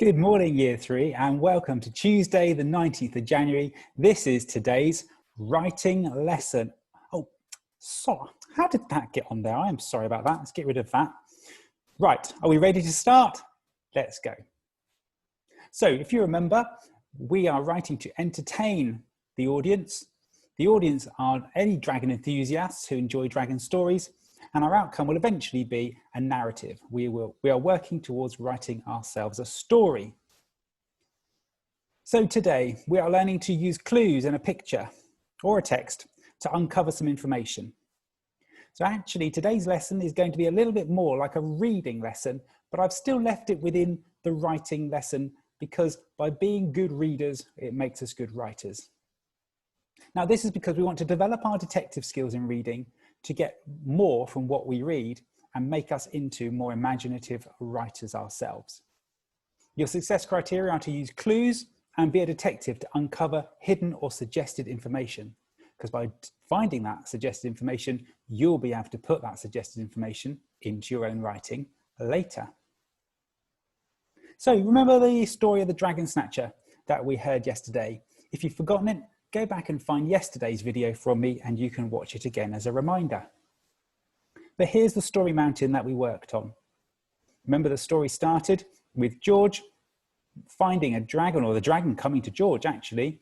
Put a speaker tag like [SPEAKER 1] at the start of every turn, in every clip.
[SPEAKER 1] Good morning, Year 3, and welcome to Tuesday, the 19th of January. This is today's writing lesson. Oh, so how did that get on there? I am sorry about that. Let's get rid of that. Right, are we ready to start? Let's go. So if you remember, we are writing to entertain the audience. The audience are any dragon enthusiasts who enjoy dragon stories, and our outcome will eventually be a narrative. We are working towards writing ourselves a story. So today we are learning to use clues in a picture or a text to uncover some information. So actually today's lesson is going to be a little bit more like a reading lesson, but I've still left it within the writing lesson because by being good readers, it makes us good writers. Now this is because we want to develop our detective skills in reading to get more from what we read and make us into more imaginative writers ourselves. Your success criteria are to use clues and be a detective to uncover hidden or suggested information. Because by finding that suggested information, you'll be able to put that suggested information into your own writing later. So remember the story of the Dragon Snatcher that we heard yesterday? If you've forgotten it, go back and find yesterday's video from me and you can watch it again as a reminder. But here's the story mountain that we worked on. Remember the story started with George finding a dragon, or the dragon coming to George actually.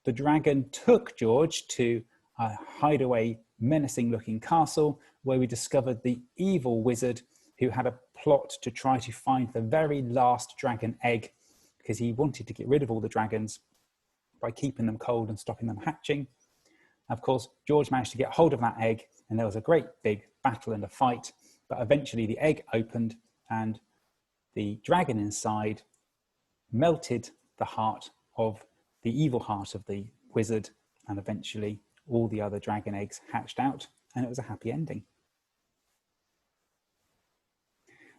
[SPEAKER 1] The dragon took George to a hideaway, menacing looking castle where we discovered the evil wizard who had a plot to try to find the very last dragon egg because he wanted to get rid of all the dragons by keeping them cold and stopping them hatching. Of course, George managed to get hold of that egg and there was a great big battle and a fight, but eventually the egg opened and the dragon inside melted the heart of the evil heart of the wizard, and eventually all the other dragon eggs hatched out and it was a happy ending.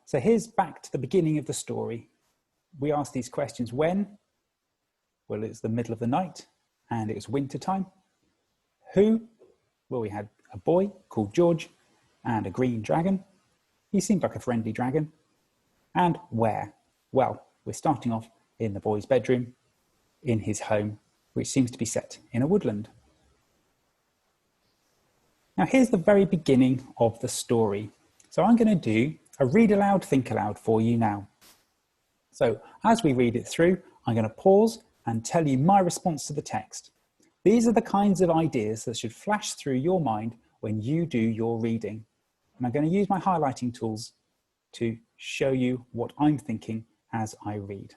[SPEAKER 1] So here's back to the beginning of the story. We asked these questions when? Well, it's the middle of the night and it was winter time. Who? Well, we had a boy called George and a green dragon. He seemed like a friendly dragon. And where? Well, we're starting off in the boy's bedroom, in his home, which seems to be set in a woodland. Now here's the very beginning of the story. So I'm going to do a read aloud, think aloud for you now. So as we read it through, I'm going to pause and tell you my response to the text. These are the kinds of ideas that should flash through your mind when you do your reading. And I'm going to use my highlighting tools to show you what I'm thinking as I read.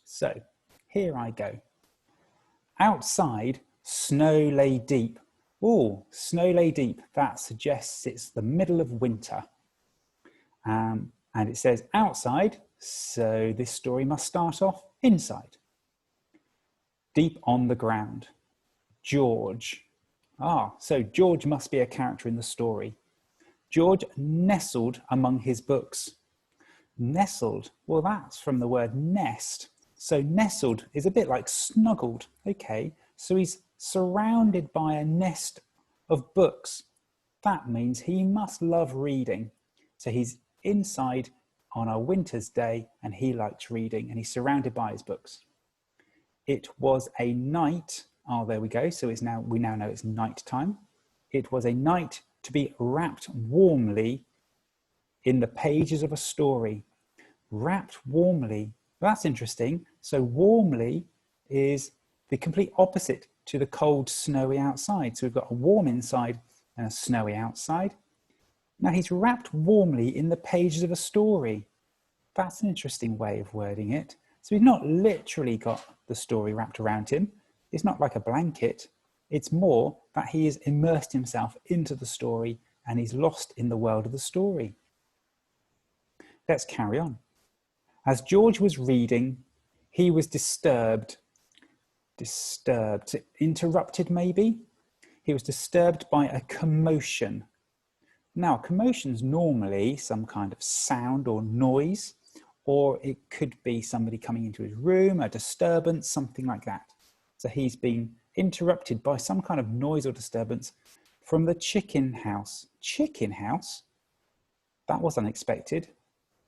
[SPEAKER 1] So here I go. Outside, snow lay deep. Oh, snow lay deep. That suggests it's the middle of winter. And it says outside, so this story must start off inside. Deep on the ground. George. So George must be a character in the story. George nestled among his books. Nestled, well, that's from the word nest. So nestled is a bit like snuggled. Okay, so he's surrounded by a nest of books. That means he must love reading. So he's inside on a winter's day and he likes reading and he's surrounded by his books. It was a night. There we go. So we now know it's night time. It was a night to be wrapped warmly in the pages of a story. Wrapped warmly. That's interesting. So warmly is the complete opposite to the cold, snowy outside. So we've got a warm inside and a snowy outside. Now he's wrapped warmly in the pages of a story. That's an interesting way of wording it. So he's not literally got the story wrapped around him. It's not like a blanket. It's more that he has immersed himself into the story and he's lost in the world of the story. Let's carry on. As George was reading, he was disturbed, interrupted maybe. He was disturbed by a commotion. Now, commotion is normally some kind of sound or noise, or it could be somebody coming into his room, a disturbance, something like that. So he's been interrupted by some kind of noise or disturbance from the chicken house. Chicken house? That was unexpected.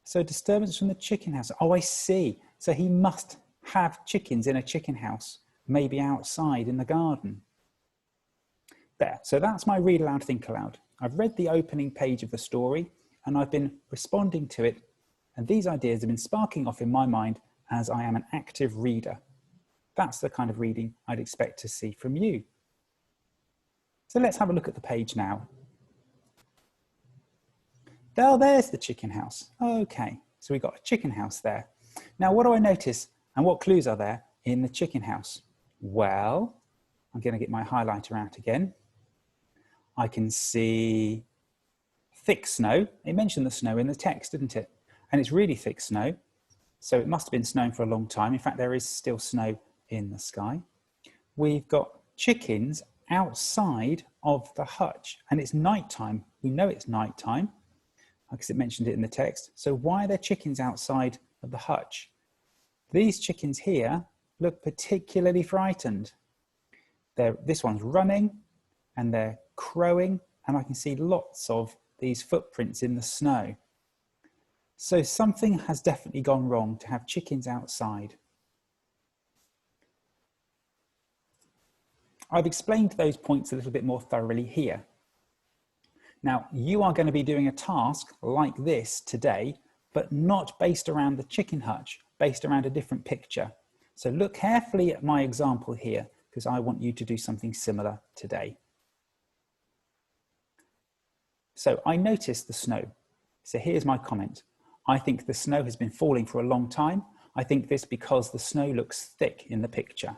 [SPEAKER 1] So disturbance from the chicken house. Oh, I see. So he must have chickens in a chicken house, maybe outside in the garden. There, so that's my read aloud, think aloud. I've read the opening page of the story and I've been responding to it, and these ideas have been sparking off in my mind as I am an active reader. That's the kind of reading I'd expect to see from you. So let's have a look at the page now. Oh, there's the chicken house. Okay, so we've got a chicken house there. Now, what do I notice and what clues are there in the chicken house? Well, I'm going to get my highlighter out again. I can see thick snow. It mentioned the snow in the text, didn't it? And it's really thick snow. So it must have been snowing for a long time. In fact, there is still snow in the sky. We've got chickens outside of the hutch and it's nighttime. We know it's nighttime because it mentioned it in the text. So why are there chickens outside of the hutch? These chickens here look particularly frightened. This one's running and they're crowing, and I can see lots of these footprints in the snow. So something has definitely gone wrong to have chickens outside. I've explained those points a little bit more thoroughly here. Now, you are going to be doing a task like this today, but not based around the chicken hutch, based around a different picture. So look carefully at my example here, because I want you to do something similar today. So I noticed the snow. So here's my comment. I think the snow has been falling for a long time. I think this because the snow looks thick in the picture.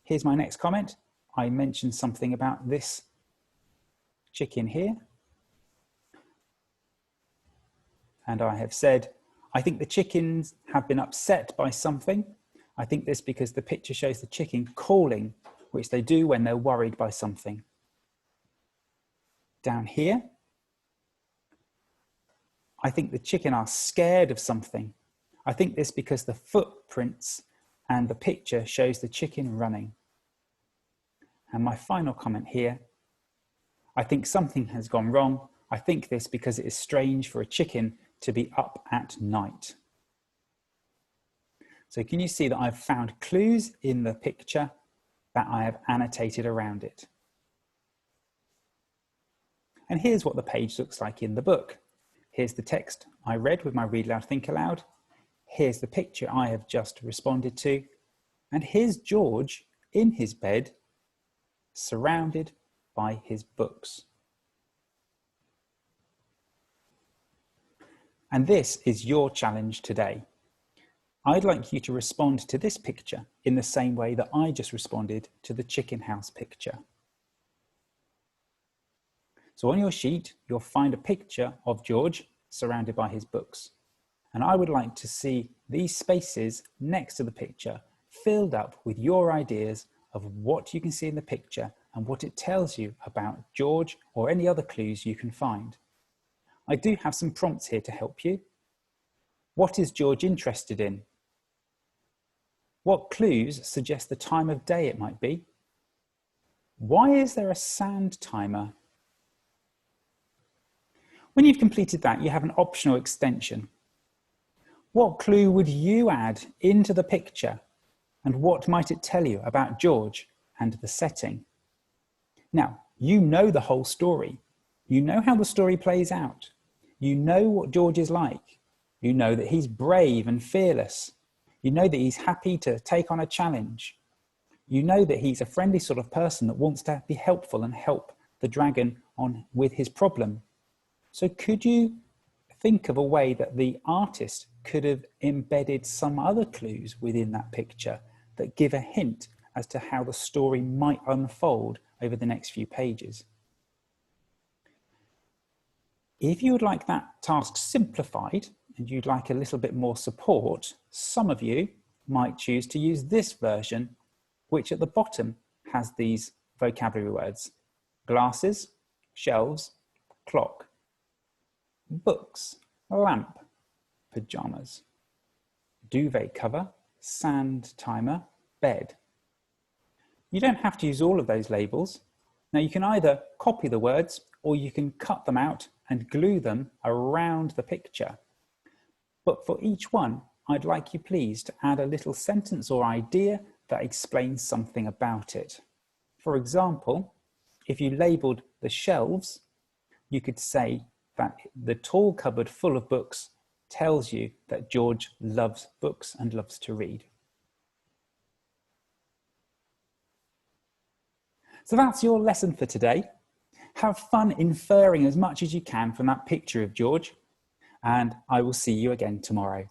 [SPEAKER 1] Here's my next comment. I mentioned something about this chicken here. And I have said, I think the chickens have been upset by something. I think this because the picture shows the chicken calling, which they do when they're worried by something. Down here, I think the chicken are scared of something. I think this because the footprints and the picture shows the chicken running. And my final comment here, I think something has gone wrong. I think this because it is strange for a chicken to be up at night. So can you see that I've found clues in the picture that I have annotated around it? And here's what the page looks like in the book. Here's the text I read with my read aloud, think aloud. Here's the picture I have just responded to. And here's George in his bed, surrounded by his books. And this is your challenge today. I'd like you to respond to this picture in the same way that I just responded to the chicken house picture. So on your sheet, you'll find a picture of George surrounded by his books. And I would like to see these spaces next to the picture filled up with your ideas of what you can see in the picture and what it tells you about George or any other clues you can find. I do have some prompts here to help you. What is George interested in? What clues suggest the time of day it might be? Why is there a sand timer? When you've completed that, you have an optional extension. What clue would you add into the picture, and what might it tell you about George and the setting? Now, you know the whole story. You know how the story plays out. You know what George is like. You know that he's brave and fearless. You know that he's happy to take on a challenge. You know that he's a friendly sort of person that wants to be helpful and help the dragon on with his problem. So could you think of a way that the artist could have embedded some other clues within that picture that give a hint as to how the story might unfold over the next few pages? If you would like that task simplified and you'd like a little bit more support, some of you might choose to use this version, which at the bottom has these vocabulary words: glasses, shelves, clock, books, lamp, pajamas, duvet cover, sand timer, bed. You don't have to use all of those labels. Now you can either copy the words or you can cut them out and glue them around the picture. But for each one, I'd like you please to add a little sentence or idea that explains something about it. For example, if you labelled the shelves, you could say that the tall cupboard full of books tells you that George loves books and loves to read. So that's your lesson for today. Have fun inferring as much as you can from that picture of George, and I will see you again tomorrow.